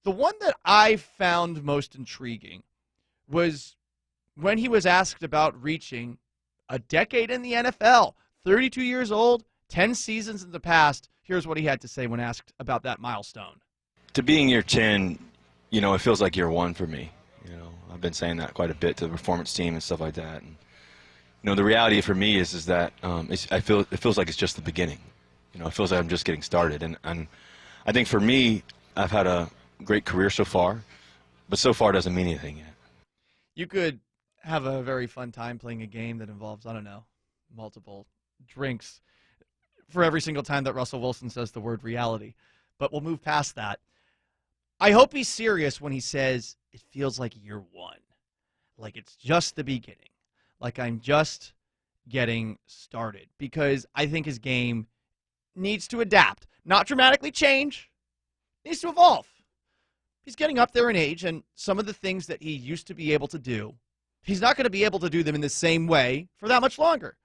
The one that I found most intriguing was when he was asked about reaching a decade in the NFL, 32 years old, 10 seasons in the past. Here's what he had to say when asked about that milestone. To be in year 10, it feels like year 1 for me. I've been saying that quite a bit to the performance team and stuff like that. And, the reality for me is that it feels like it's just the beginning. It feels like I'm just getting started. And I think for me, I've had a great career so far, but so far doesn't mean anything yet. You could have a very fun time playing a game that involves, I don't know, multiple drinks for every single time that Russell Wilson says the word reality. But we'll move past that. I hope he's serious when he says it feels like year 1, like it's just the beginning, like I'm just getting started, because I think his game needs to adapt, not dramatically change, needs to evolve. He's getting up there in age, and some of the things that he used to be able to do, he's not going to be able to do them in the same way for that much longer.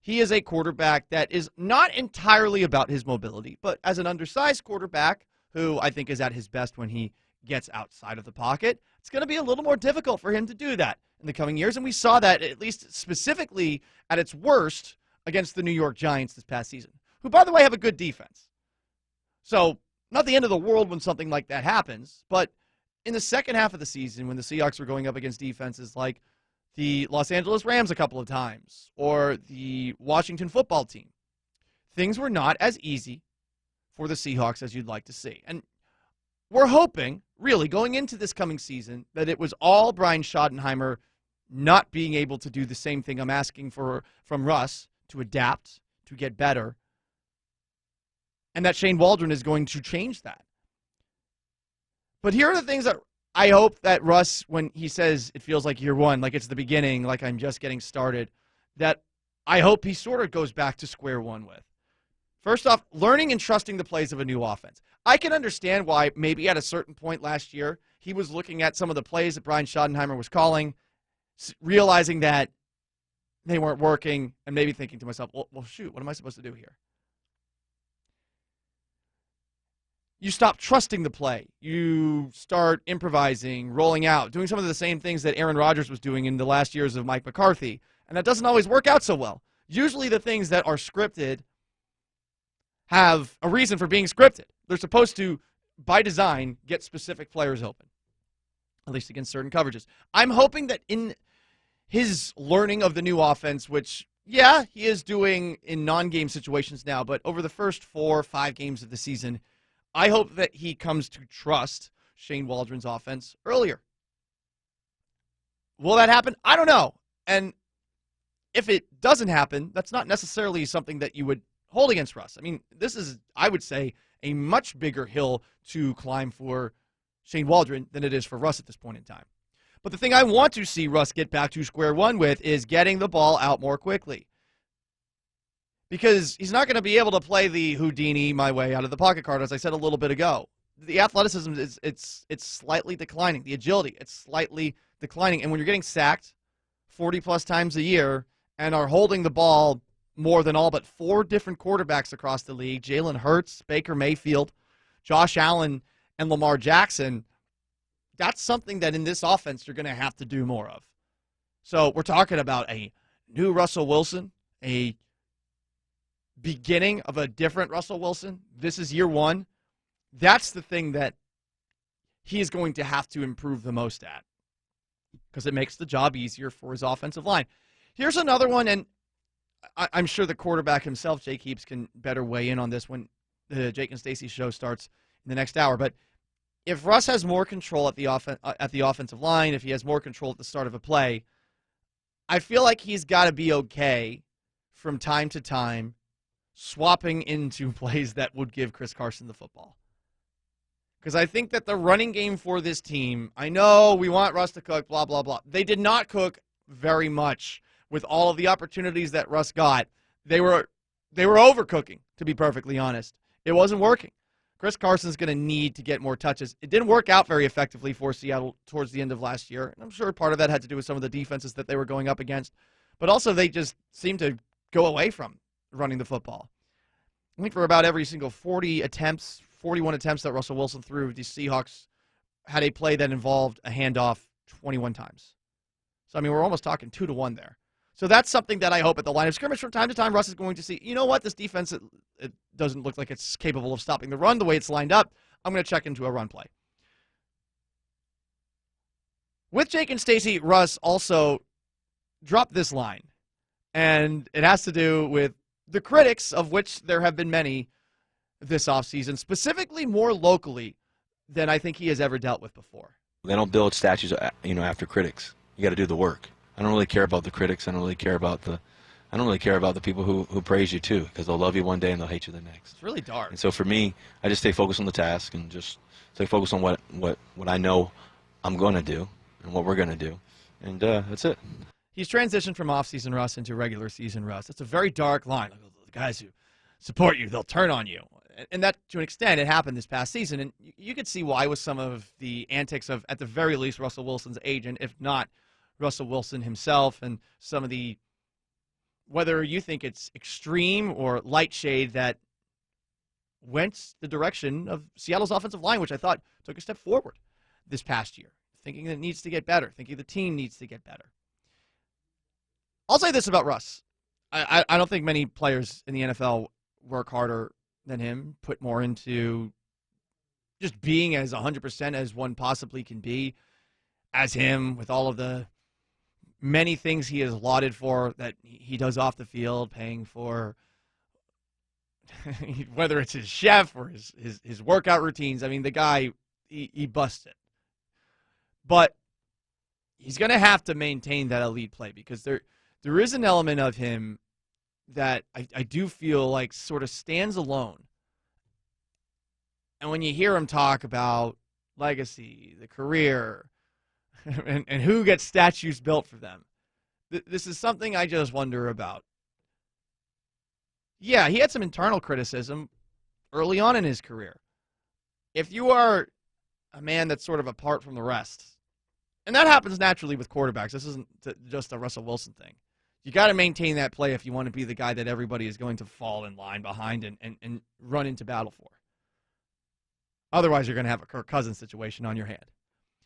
He is a quarterback that is not entirely about his mobility, but as an undersized quarterback who I think is at his best when he gets outside of the pocket, it's going to be a little more difficult for him to do that in the coming years, and we saw that at least specifically at its worst against the New York Giants this past season, who, by the way, have a good defense. So, not the end of the world when something like that happens, but in the second half of the season when the Seahawks were going up against defenses like the Los Angeles Rams a couple of times or the Washington football team, things were not as easy for the Seahawks as you'd like to see. And we're hoping, really, going into this coming season, that it was all Brian Schottenheimer not being able to do the same thing I'm asking for from Russ, to adapt, to get better, and that Shane Waldron is going to change that. But here are the things that I hope that Russ, when he says it feels like year 1, like it's the beginning, like I'm just getting started, that I hope he sort of goes back to square one with. First off, learning and trusting the plays of a new offense. I can understand why maybe at a certain point last year, he was looking at some of the plays that Brian Schottenheimer was calling, realizing that they weren't working, and maybe thinking to myself, well, shoot, what am I supposed to do here? You stop trusting the play. You start improvising, rolling out, doing some of the same things that Aaron Rodgers was doing in the last years of Mike McCarthy, and that doesn't always work out so well. Usually the things that are scripted have a reason for being scripted. They're supposed to, by design, get specific players open, at least against certain coverages. I'm hoping that in his learning of the new offense, which, yeah, he is doing in non-game situations now, but over the first 4 or 5 games of the season, I hope that he comes to trust Shane Waldron's offense earlier. Will that happen? I don't know. And if it doesn't happen, that's not necessarily something that you would hold against Russ. I mean, this is, I would say, a much bigger hill to climb for Shane Waldron than it is for Russ at this point in time. But the thing I want to see Russ get back to square one with is getting the ball out more quickly. Because he's not going to be able to play the Houdini my way out of the pocket card, as I said a little bit ago. The athleticism it's slightly declining. The agility, it's slightly declining. And when you're getting sacked 40-plus times a year and are holding the ball more than all but 4 different quarterbacks across the league, Jalen Hurts, Baker Mayfield, Josh Allen, and Lamar Jackson, that's something that in this offense you're going to have to do more of. So we're talking about a new Russell Wilson, a beginning of a different Russell Wilson. This is year 1. That's the thing that he is going to have to improve the most at, because it makes the job easier for his offensive line. Here's another one, and I'm sure the quarterback himself, Jake Heaps, can better weigh in on this when the Jake and Stacy show starts in the next hour. But if Russ has more control at the offensive line, if he has more control at the start of a play, I feel like he's got to be okay from time to time swapping into plays that would give Chris Carson the football. Because I think that the running game for this team, I know we want Russ to cook, blah, blah, blah. They did not cook very much with all of the opportunities that Russ got. They were overcooking, to be perfectly honest. It wasn't working. Chris Carson's going to need to get more touches. It didn't work out very effectively for Seattle towards the end of last year. And I'm sure part of that had to do with some of the defenses that they were going up against. But also they just seemed to go away from running the football. I think for about every single 40 attempts, 41 attempts that Russell Wilson threw, the Seahawks had a play that involved a handoff 21 times. So, I mean, we're almost talking 2-to-1 there. So that's something that I hope at the line of scrimmage from time to time Russ is going to see, you know what, this defense, it doesn't look like it's capable of stopping the run the way it's lined up. I'm going to check into a run play. With Jake and Stacy, Russ also dropped this line, and it has to do with the critics, of which there have been many this offseason, specifically more locally than I think he has ever dealt with before. They don't build statues, after critics. You got to do the work. I don't really care about the critics. I don't really care about the people who praise you too, because they'll love you one day and they'll hate you the next. It's really dark. And so for me, I just stay focused on the task and just stay focused on what I know I'm going to do and what we're going to do, and that's it. He's transitioned from off-season Russ into regular season Russ. It's a very dark line. The guys who support you, they'll turn on you. And that, to an extent, it happened this past season. And you could see why with some of the antics of, at the very least, Russell Wilson's agent, if not Russell Wilson himself, and some of the, whether you think it's extreme or light shade that went the direction of Seattle's offensive line, which I thought took a step forward this past year, thinking that it needs to get better, thinking the team needs to get better. I'll say this about Russ. I don't think many players in the NFL work harder than him, put more into just being as 100% as one possibly can be as him, with all of the many things he is lauded for that he does off the field, paying for, whether it's his chef or his workout routines. I mean, the guy, he busts it. But he's going to have to maintain that elite play, because there is an element of him that I do feel like sort of stands alone. And when you hear him talk about legacy, the career, and who gets statues built for them, this is something I just wonder about. Yeah, he had some internal criticism early on in his career. If you are a man that's sort of apart from the rest, and that happens naturally with quarterbacks. This isn't just a Russell Wilson thing. You got to maintain that play if you want to be the guy that everybody is going to fall in line behind and run into battle for. Otherwise, you're going to have a Kirk Cousins situation on your hand.